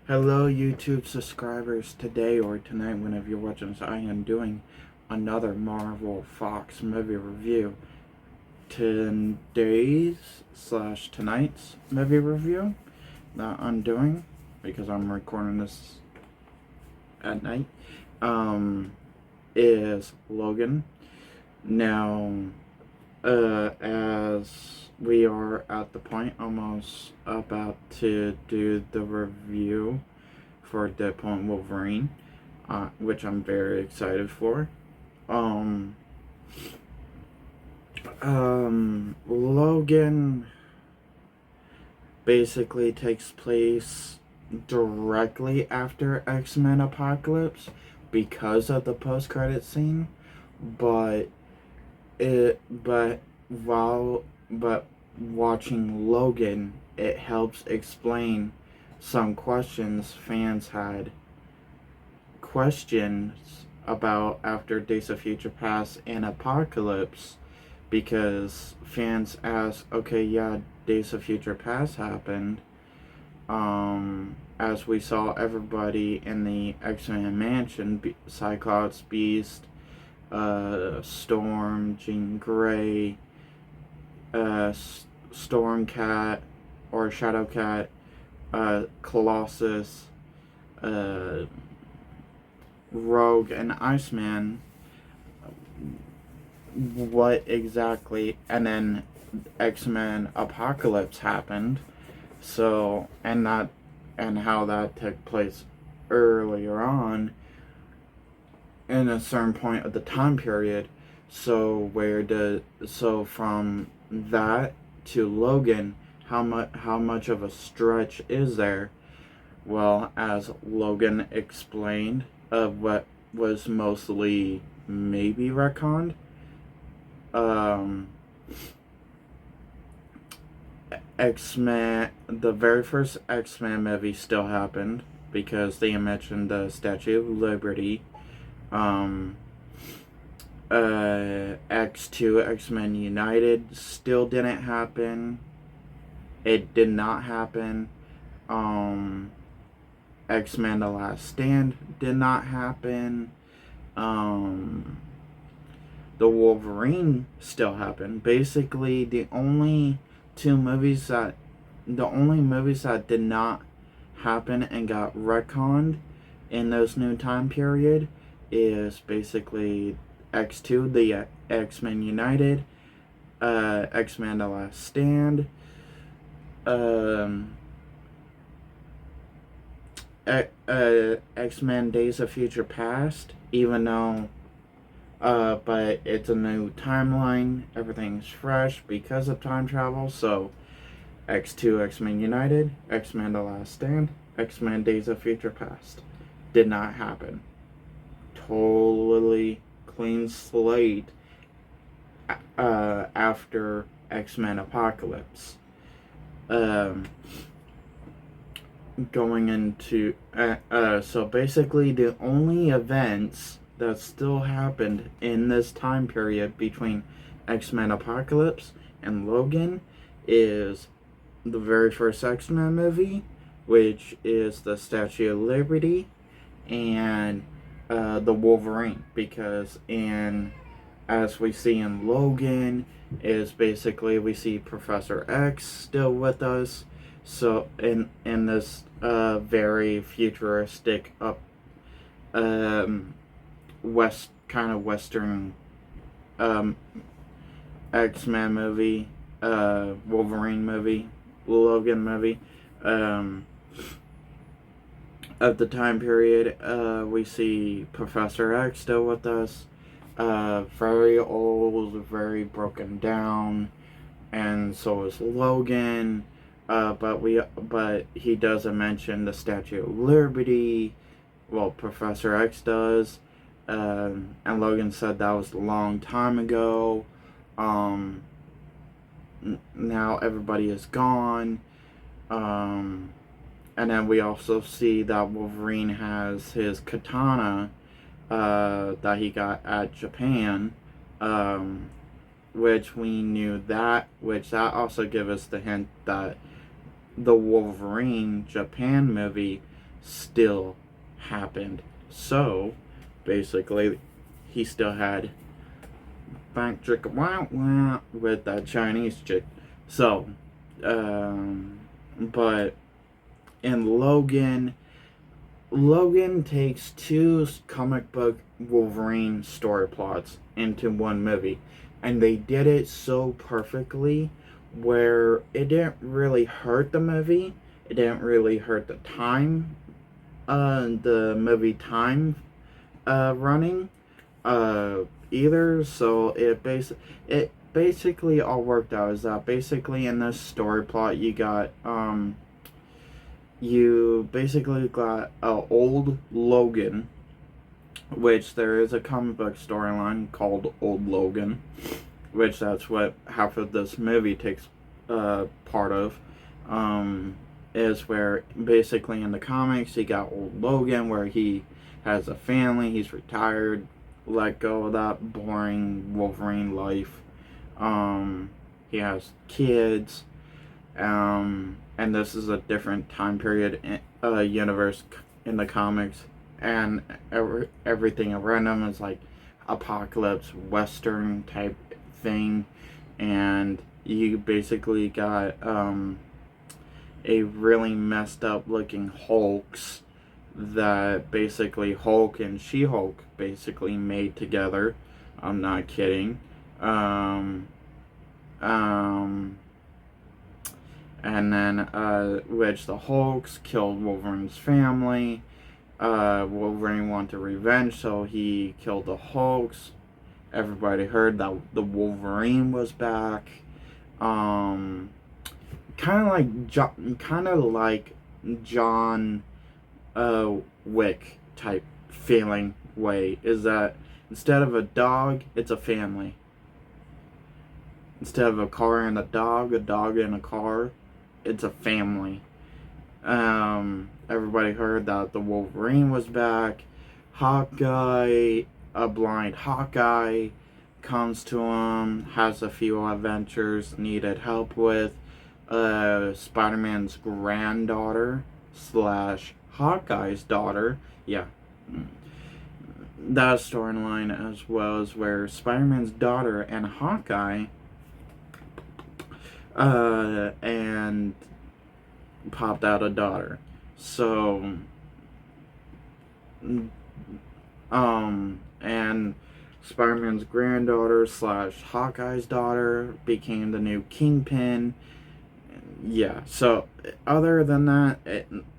Hello, YouTube subscribers. Today or tonight, whenever you're watching this, I am doing another Marvel Fox movie review. Tonight's movie review that I'm doing, because I'm recording this at night, is Logan. Now, as we are at the point almost about to do the review for Deadpool and Wolverine, which I'm very excited for. Logan basically takes place directly after X-Men Apocalypse because of the post-credit scene, but but watching Logan, it helps explain some fans had questions about after Days of Future Past and Apocalypse, because fans ask, okay, yeah, Days of Future Past happened, as we saw everybody in the X-Men mansion, Cyclops, Beast, Storm, Jean Grey, Stormcat or Shadowcat, Colossus, Rogue, and Iceman. What exactly? And then X-Men Apocalypse happened. So, and how that took place earlier on in a certain point of the time period. So from that to Logan, how much of a stretch is there? Well, as Logan explained, what was mostly maybe retconned, X-Men, the very first X-Men movie still happened because they mentioned the Statue of Liberty. X2, X-Men United still didn't happen. It did not happen. X-Men The Last Stand did not happen. The Wolverine still happened. Basically, the only movies that did not happen and got retconned in those new time period is basically X2, the X-Men United, X-Men The Last Stand, X-Men Days of Future Past, even though, but it's a new timeline, everything's fresh because of time travel, so X2, X-Men United, X-Men The Last Stand, X-Men Days of Future Past. Did not happen. Totally clean slate after X-Men Apocalypse. Going into so basically the only events that still happened in this time period between X-Men Apocalypse and Logan is the very first X-Men movie, which is the Statue of Liberty, and the Wolverine, because as we see in Logan, is basically we see Professor X still with us. So in this very futuristic Western X-Men movie, Wolverine movie, Logan movie, of the time period, we see Professor X still with us, very old, very broken down, and so is Logan. But he doesn't mention the Statue of Liberty. Well, Professor X does, and Logan said that was a long time ago. Now everybody is gone. And then we also see that Wolverine has his katana that he got at Japan, which we knew that, which that also gives us the hint that the Wolverine Japan movie still happened. So basically, he still had bank trick with that Chinese chick. So, but in Logan takes two comic book Wolverine story plots into one movie, and they did it so perfectly where it didn't really hurt the movie. It didn't really hurt the movie time running either. So it basically all worked out. Is that basically in this story plot you basically got old Logan, which there is a comic book storyline called Old Logan, which that's what half of this movie takes part of. Is where basically in the comics you got Old Logan, where he has a family, he's retired, let go of that boring Wolverine life. He has kids, and this is a different time period universe in the comics, and everything around him is like apocalypse western type thing, and you basically got a really messed up looking Hulks that basically Hulk and She-Hulk basically made together. I'm not kidding. And then which the Hulks killed Wolverine's family. Wolverine wanted revenge, so he killed the Hulks. Everybody heard that the Wolverine was back. Kind of like John Wick type feeling way, is that instead of a dog, it's a family. Instead of a car and a dog and a car, it's a family. Everybody heard that the Wolverine was back. Hawkeye, a blind Hawkeye, comes to him, has a few adventures needed help with. Spider-Man's granddaughter / Hawkeye's daughter, yeah, that storyline, as well as where Spider-Man's daughter and Hawkeye and popped out a daughter. So and Spider-Man's granddaughter / Hawkeye's daughter became the new Kingpin. Yeah, so other than that,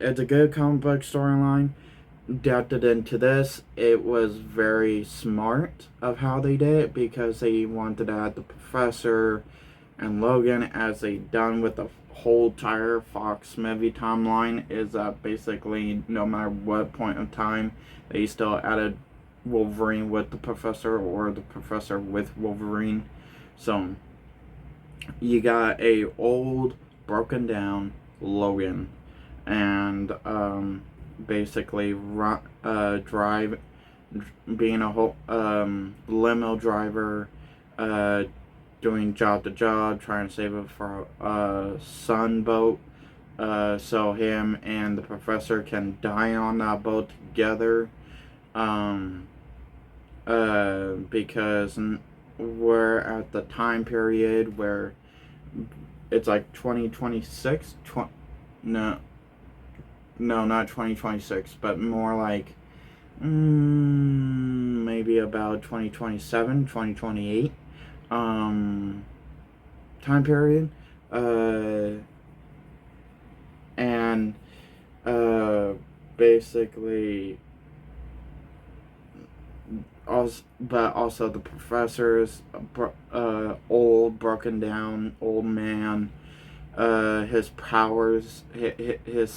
it's a good comic book storyline. Adapted into this, it was very smart of how they did it, because they wanted to add the Professor and Logan, as they done with the whole entire Fox movie timeline, is that basically no matter what point of time, they still added Wolverine with the Professor, or the Professor with Wolverine. So you got a old, broken down Logan, and basically being a whole limo driver, doing job to job, trying to save it for a sun boat, so him and the Professor can die on that boat together, because we're at the time period where it's like 2026, no, not 2026, but more like maybe about 2027, 2028 time period, and basically also the Professor's old, broken down old man. His powers, his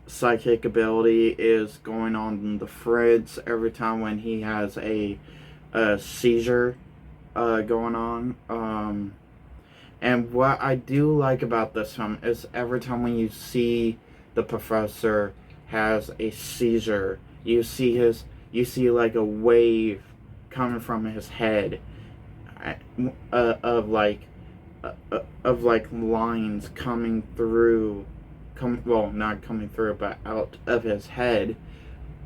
psychic ability is going on the fritz every time when he has a seizure going on. And what I do like about this film is every time when you see the Professor has a seizure, you see like a wave coming from his head, of like lines coming through not coming through, but out of his head.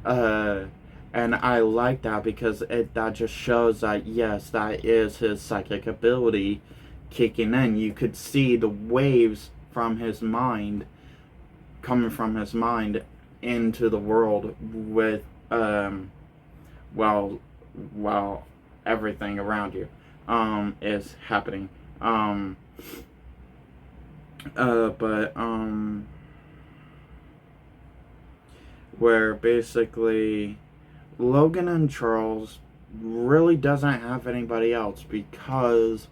Uh, and I like that because that just shows that yes, that is his psychic ability kicking in. You could see the waves from his mind coming from his mind into the world with while while everything around you is happening. But where basically Logan and Charles really doesn't have anybody else because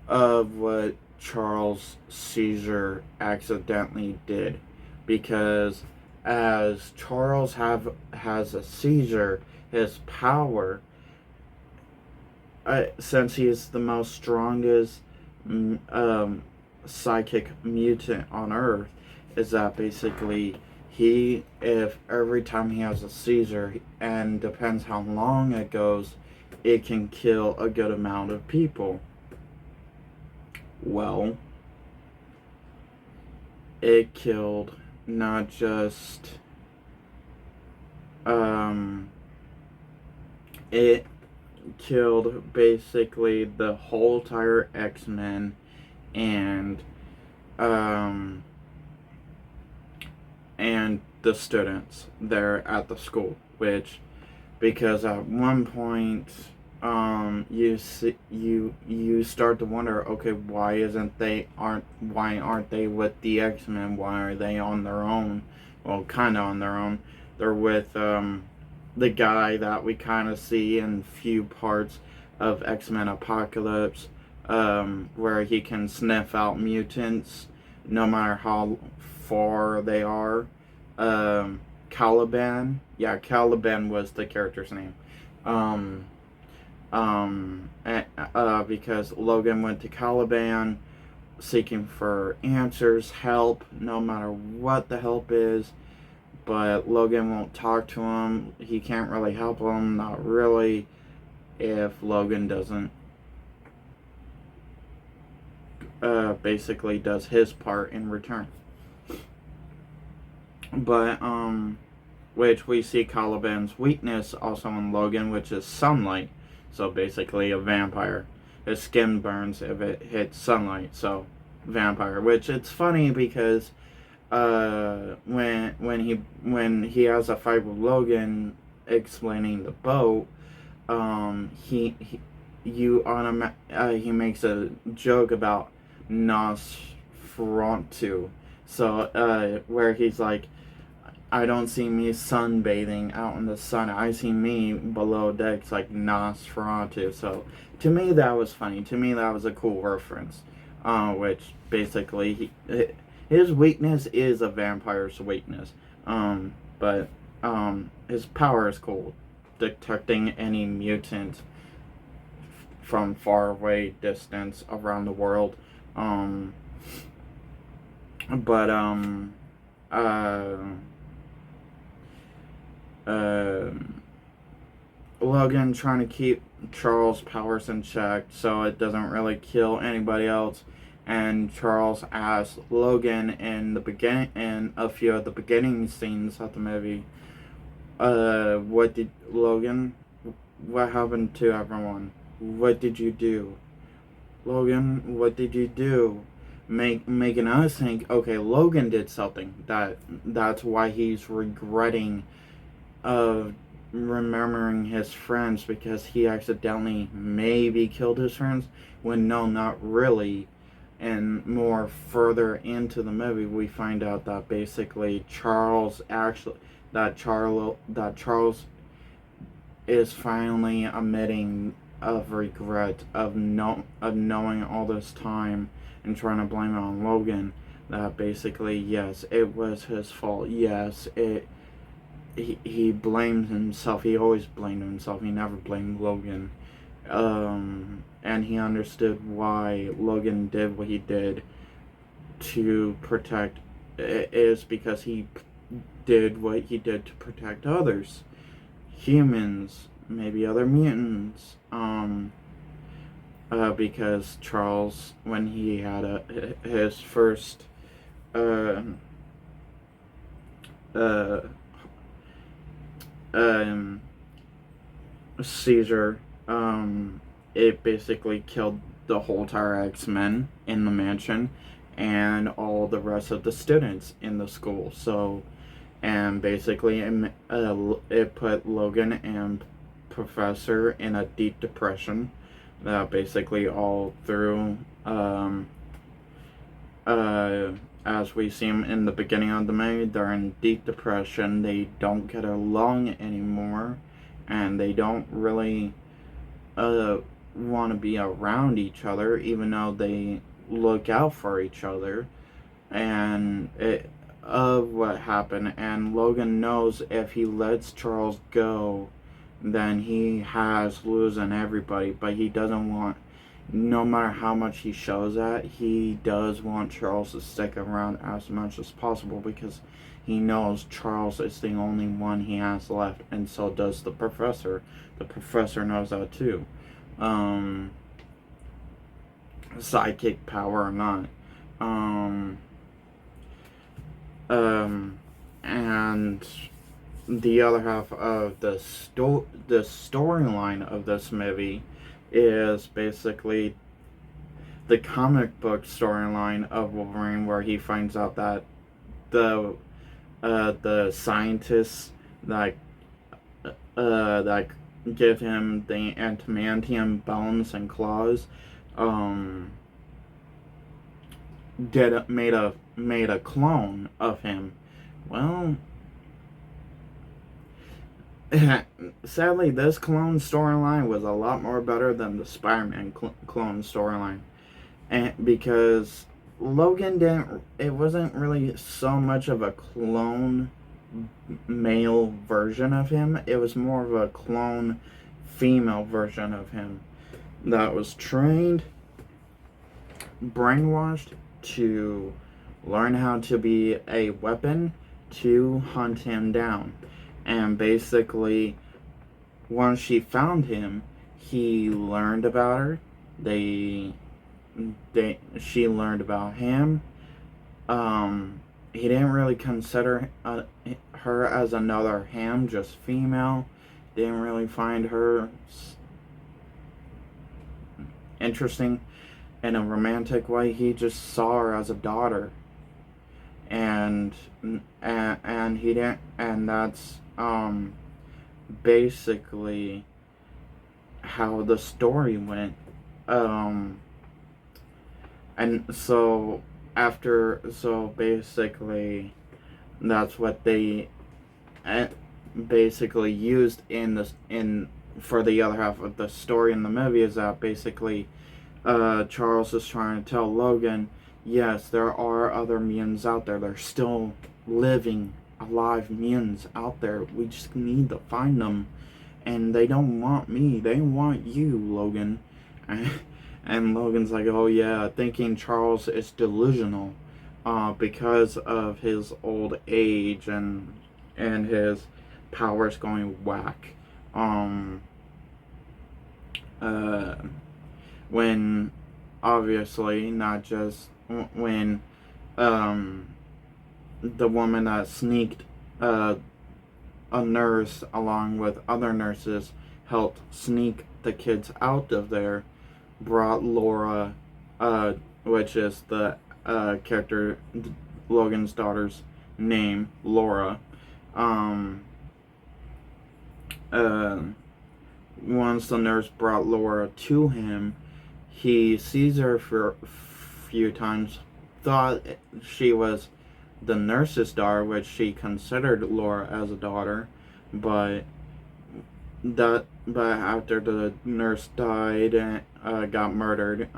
of what Charles Caesar accidentally did. Because as Charles has a seizure, his power, since he is the most strongest psychic mutant on Earth, is that basically if every time he has a seizure, and depends how long it goes, it can kill a good amount of people. Well, it killed not just it killed basically the whole entire X-Men and the students there at the school, which, because at one point you start to wonder, okay, why aren't they with the X-Men? Why are they on their own? Well, kind of on their own. They're with the guy that we kind of see in few parts of X-Men Apocalypse, where he can sniff out mutants no matter how far they are. Caliban. Yeah, Caliban was the character's name. Because Logan went to Caliban seeking for answers, help, no matter what the help is, but Logan won't talk to him. He can't really help him, not really, if Logan doesn't basically does his part in return. But which we see Caliban's weakness also in Logan, which is sunlight. So basically a vampire. His skin burns if it hits sunlight, so vampire. Which it's funny because when he has a fight with Logan explaining the boat, he makes a joke about Nosferatu. So where he's like, I don't see me sunbathing out in the sun. I see me below decks like Nosferatu. So to me that was funny. To me that was a cool reference. Which basically his weakness is a vampire's weakness. But his power is cool, detecting any mutant from far away distance around the world. Logan trying to keep Charles' powers in check so it doesn't really kill anybody else, and Charles asks Logan in a few of the beginning scenes of the movie, what happened to everyone? What did you do? Logan, what did you do? Making us think, okay, Logan did something. That's why he's regretting remembering his friends, because he accidentally maybe killed his friends, when no, not really. And more further into the movie, we find out that basically Charles is finally admitting of regret of knowing all this time and trying to blame it on Logan, that basically, yes, it was his fault. Yes, he blamed himself. He always blamed himself. He never blamed Logan. And he understood why Logan did what he did to protect. It is because he did what he did to protect others. Humans, maybe other mutants. Because Charles, when he had his first uh, uh, um, seizure, it basically killed the whole entire X-Men in the mansion and all the rest of the students in the school. So, and basically it put Logan and Professor in a deep depression that basically all through, uh, as we see them in the beginning of the movie, they're in deep depression. They don't get along anymore, and they don't really want to be around each other, even though they look out for each other. And of what happened, and Logan knows if he lets Charles go, then he has losing everybody. But he doesn't want, no matter how much he shows that, he does want Charles to stick around as much as possible because he knows Charles is the only one he has left, and so does the professor. The professor knows that too. Sidekick power or not. And the other half of the storyline of this movie is basically the comic book storyline of Wolverine, where he finds out that the scientists that that give him the adamantium bones and claws made a clone of him. Well, sadly, this clone storyline was a lot more better than the Spider-Man clone storyline, and because Logan didn't, it wasn't really so much of a clone male version of him. It was more of a clone female version of him that was trained, brainwashed to learn how to be a weapon to hunt him down. And basically, once she found him, he learned about her. She learned about him. He didn't really consider her as another him, just female. Didn't really find her interesting in a romantic way. He just saw her as a daughter, and he didn't, and that's basically how the story went. And so basically that's what they basically used in for the other half of the story in the movie, is that basically Charles is trying to tell Logan, yes, there are other mutants out there. There's still living, alive mutants out there. We just need to find them. And they don't want me. They want you, Logan. And Logan's like, oh yeah, thinking Charles is delusional because of his old age and his powers going whack. When obviously not just when the woman that sneaked a nurse along with other nurses helped sneak the kids out of there, brought Laura, which is the character, Logan's daughter's name, Laura. Once the nurse brought Laura to him, he sees her for a few times, thought she was the nurse's daughter, which she considered Laura as a daughter, but after the nurse died and got murdered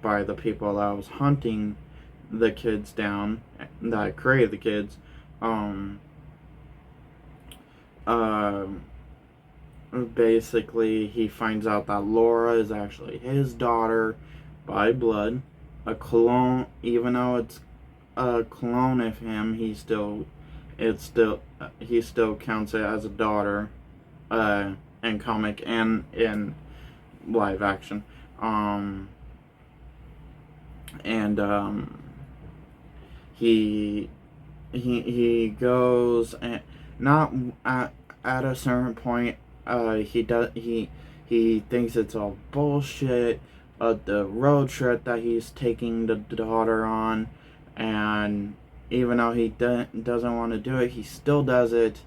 by the people that was hunting the kids down, that created the kids, basically he finds out that Laura is actually his daughter by blood, a clone. Even though it's a clone of him, he still counts it as a daughter in comic and in live action. he he goes and not at a certain point. He thinks it's all bullshit. The road trip that he's taking the daughter on, and even though he doesn't want to do it, he still does it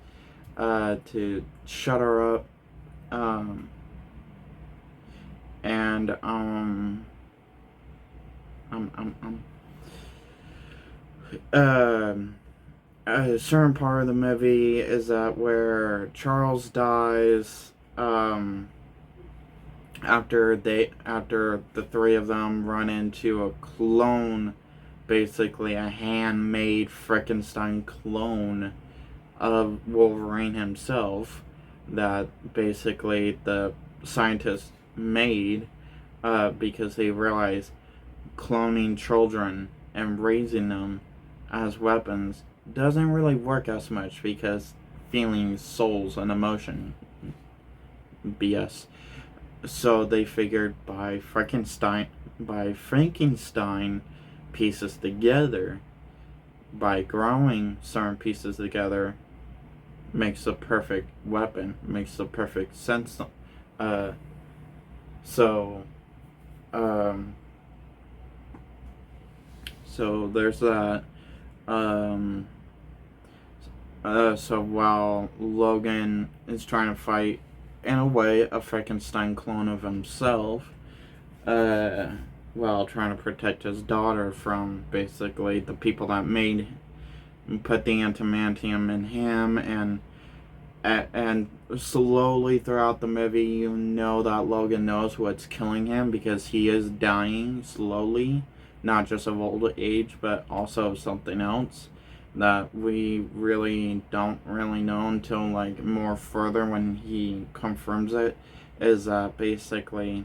to shut her up. Um, and um, um, um, um, a certain part of the movie is that where Charles dies, after the three of them run into a clone, basically a handmade Frankenstein clone of Wolverine himself, that basically the scientists made, because they realized cloning children and raising them as weapons doesn't really work as much, because feelings, souls, and emotion BS. So they figured by Frankenstein pieces together, by growing certain pieces together, makes the perfect weapon, makes the perfect sense. Uh, so, um, so there's that. Um, so while Logan is trying to fight, in a way, a Frankenstein clone of himself, while trying to protect his daughter from basically the people that put the adamantium in him, and slowly throughout the movie, you know that Logan knows what's killing him, because he is dying slowly, not just of old age, but also of something else that we really don't really know until like more further when he confirms it. Is that basically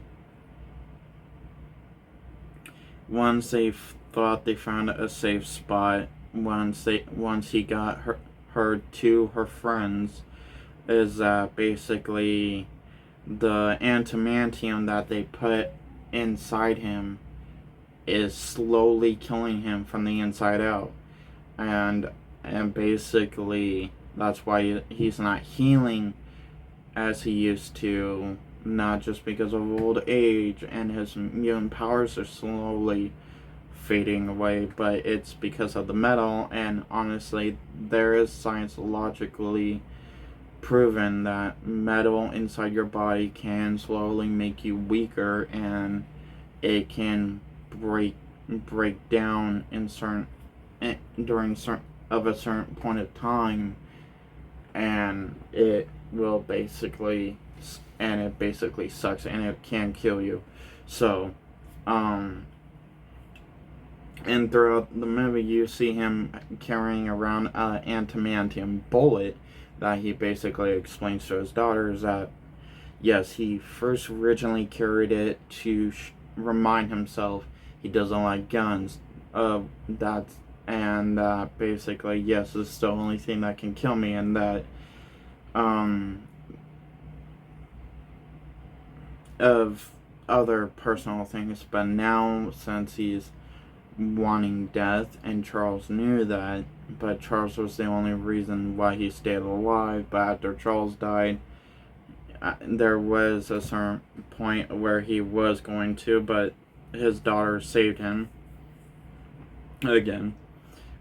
once they thought they found a safe spot, once he got her to her friends, is that basically the adamantium that they put inside him is slowly killing him from the inside out, and basically that's why he's not healing as he used to, not just because of old age and his mutant powers are slowly fading away, but it's because of the metal. And honestly, there is scientifically proven that metal inside your body can slowly make you weaker, and it can break down in certain during a certain point of time, and it basically sucks, and it can kill you. So, and throughout the movie, you see him carrying around an adamantium bullet that he basically explains to his daughters that yes, he first originally carried it to remind himself he doesn't like guns. That's and basically, yes, this is the only thing that can kill me, and that of other personal things. But now, since he's wanting death, and Charles knew that, but Charles was the only reason why he stayed alive. But after Charles died, there was a certain point where he was going to, but his daughter saved him again.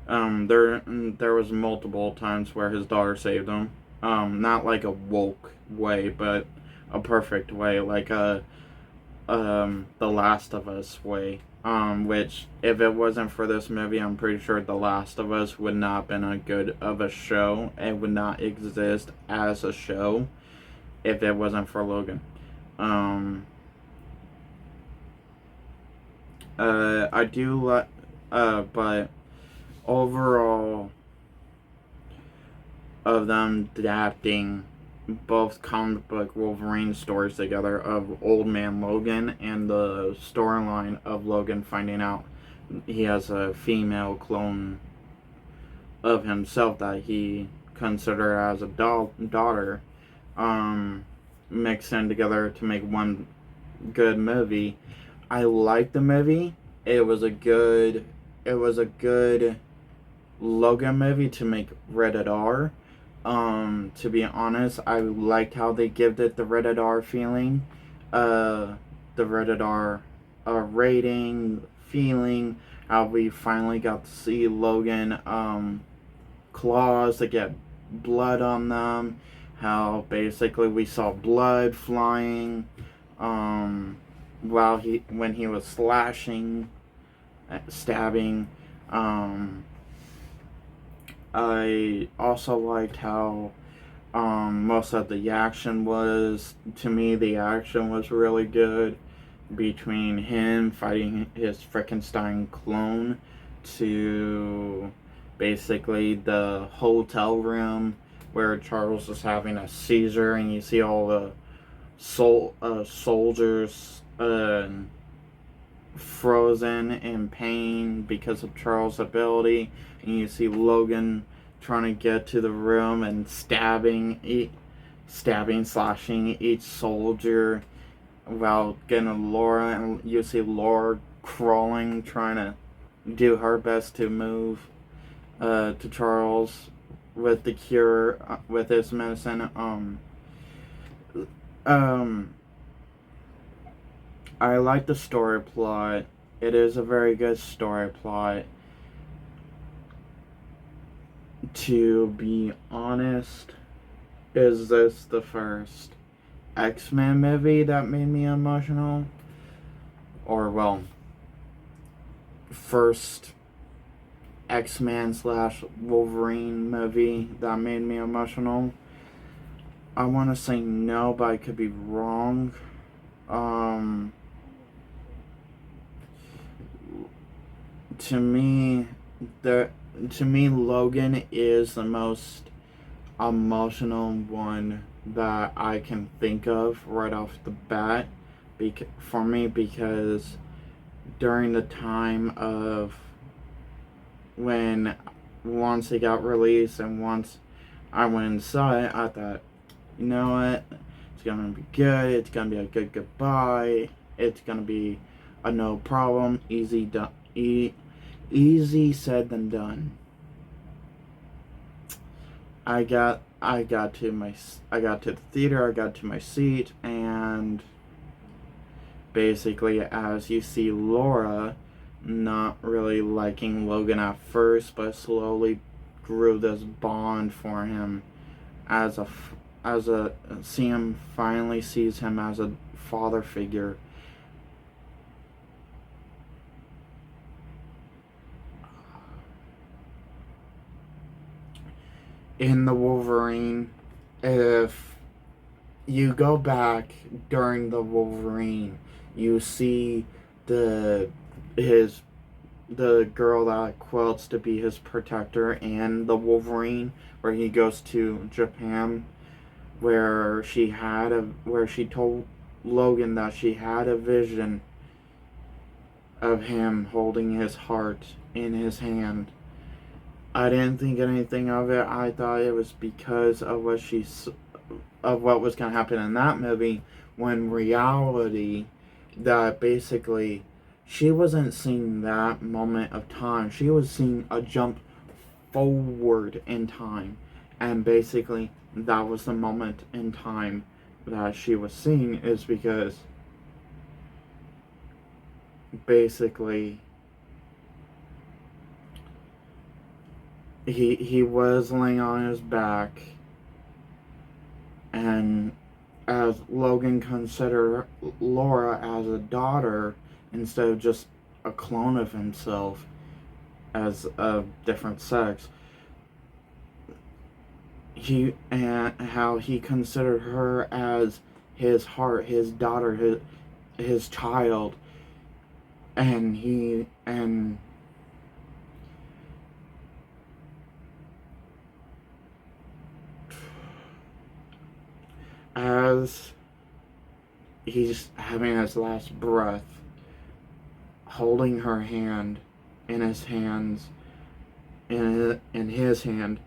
There was multiple times where his daughter saved him. Not like a woke way, but a perfect way, like a The Last of Us way. Which, if it wasn't for this movie, I'm pretty sure The Last of Us would not have been a good of a show. It would not exist as a show if it wasn't for Logan. I do like, but overall, of them adapting both comic book Wolverine stories together of Old Man Logan, and the storyline of Logan finding out he has a female clone of himself that he considered as a daughter, mixed in together to make one good movie. I liked the movie. It was a good Logan movie to make rated R. To be honest, I liked how they give it the rated R feeling, uh, the rated R rating feeling. How we finally got to see Logan claws to get blood on them. How basically we saw blood flying, while when he was slashing, stabbing. Um, I also liked how most of the action was, to me, the action was really good between him fighting his Frankenstein clone to basically the hotel room where Charles is having a seizure, and you see all the soldiers frozen in pain because of Charles' ability, and you see Logan trying to get to the room and stabbing, slashing each soldier while getting Laura, and you see Laura crawling, trying to do her best to move to Charles with the cure, with his medicine. I like the story plot. It is a very good story plot. To be honest, is this the first X-Men movie that made me emotional? Or, well, first X-Men / Wolverine movie that made me emotional? I want to say no, but I could be wrong. To me, Logan is the most emotional one that I can think of right off the bat. For me, because during the time of when once it got released and once I went and saw it, I thought, you know what, it's gonna be good. It's gonna be a good goodbye. It's gonna be a no problem, easy said than done. I got to the theater, I got to my seat, and basically, as you see Laura not really liking Logan at first, but slowly grew this bond for him as Sam finally sees him as a father figure. In the Wolverine, if you go back during the Wolverine, you see the girl that quilts to be his protector, and the Wolverine where he goes to Japan, where she told Logan that she had a vision of him holding his heart in his hand. I didn't think anything of it. I thought it was because of what was going to happen in that movie, when reality, that basically she wasn't seeing that moment of time. She was seeing a jump forward in time, and basically that was the moment in time that she was seeing, is because basically he was laying on his back, and as Logan considered Laura as a daughter instead of just a clone of himself as a different sex, and how he considered her as his heart, his daughter, his child, and as he's having his last breath, holding her hand in his hands, in his hand,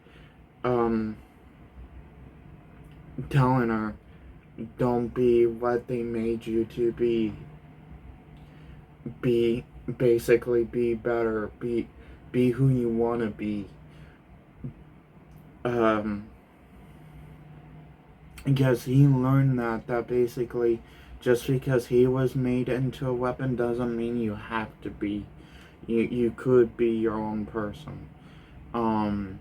telling her, don't be what they made you to be. Basically be better, be who you want to be. um, because he learned that basically just because he was made into a weapon doesn't mean you have to be. You could be your own person. Um,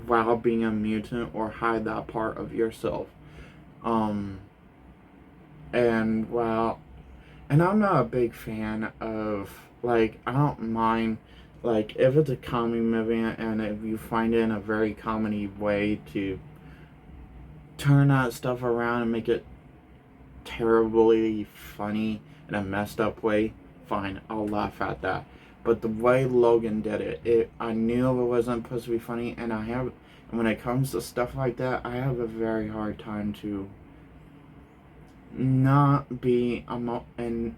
while being a mutant or hide that part of yourself. Um, and while and I'm not a big fan of, like, I don't mind, like, if it's a comedy movie and if you find it in a very comedy way to turn that stuff around and make it terribly funny in a messed up way, fine, I'll laugh at that. But the way Logan did it, I knew it wasn't supposed to be funny, and when it comes to stuff like that, I have a very hard time to not be and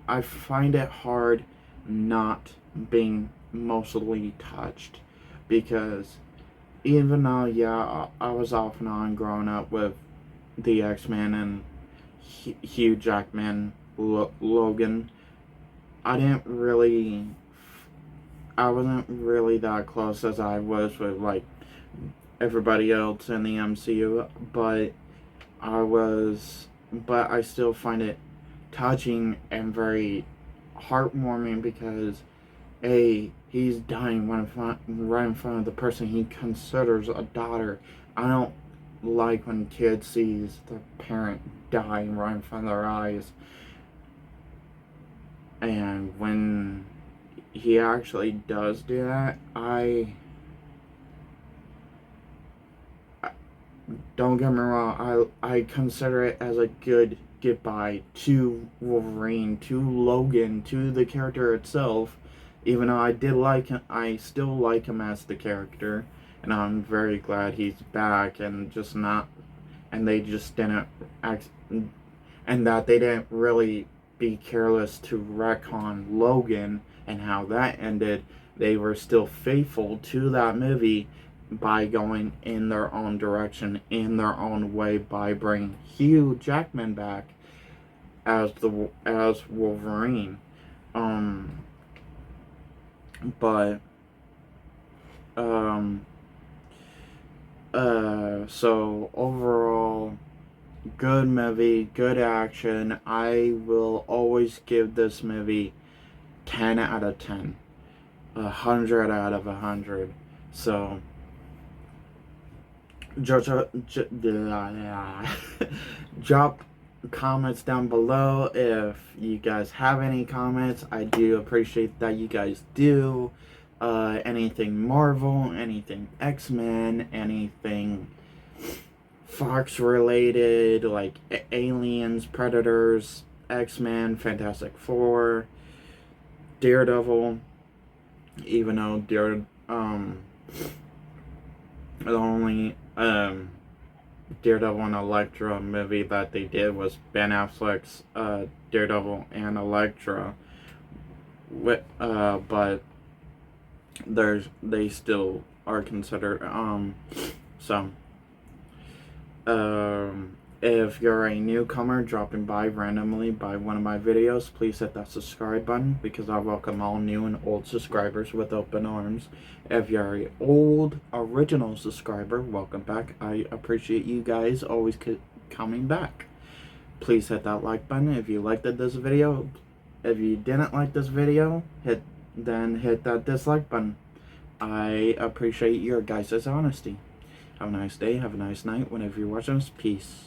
I find it hard not being mostly touched, because even though, yeah, I was off and on growing up with the X-Men and Hugh Jackman, Logan, I wasn't really that close as I was with, like, everybody else in the MCU, but I still find it touching and very heartwarming, because he's dying right in front of the person he considers a daughter. I don't like when kids sees their parent dying right in front of their eyes, and when he actually does do that, don't get me wrong, I consider it as a good goodbye to Wolverine, to Logan, to the character itself. Even though I still like him as the character, and I'm very glad he's back, and they just didn't act, and that they didn't really be careless to wreck on Logan and how that ended. They were still faithful to that movie by going in their own direction, in their own way, by bringing Hugh Jackman back as Wolverine. But so overall, good movie, good action. I will always give this movie 10 out of 10, 100 out of 100. So drop comments down below if you guys have any comments. I do appreciate that you guys do. Anything Marvel, anything X-Men, anything Fox related, like Aliens, Predators, X-Men, Fantastic Four, Daredevil. Even though the only Daredevil and Elektra movie that they did was Ben Affleck's Daredevil and Elektra. But they still are considered. If you're a newcomer dropping by randomly by one of my videos, please hit that subscribe button, because I welcome all new and old subscribers with open arms. If you're an old original subscriber, welcome back. I appreciate you guys always coming back. Please hit that like button if you liked this video. If you didn't like this video, hit that dislike button. I appreciate your guys' honesty. Have a nice day, have a nice night whenever you're watching us. Peace.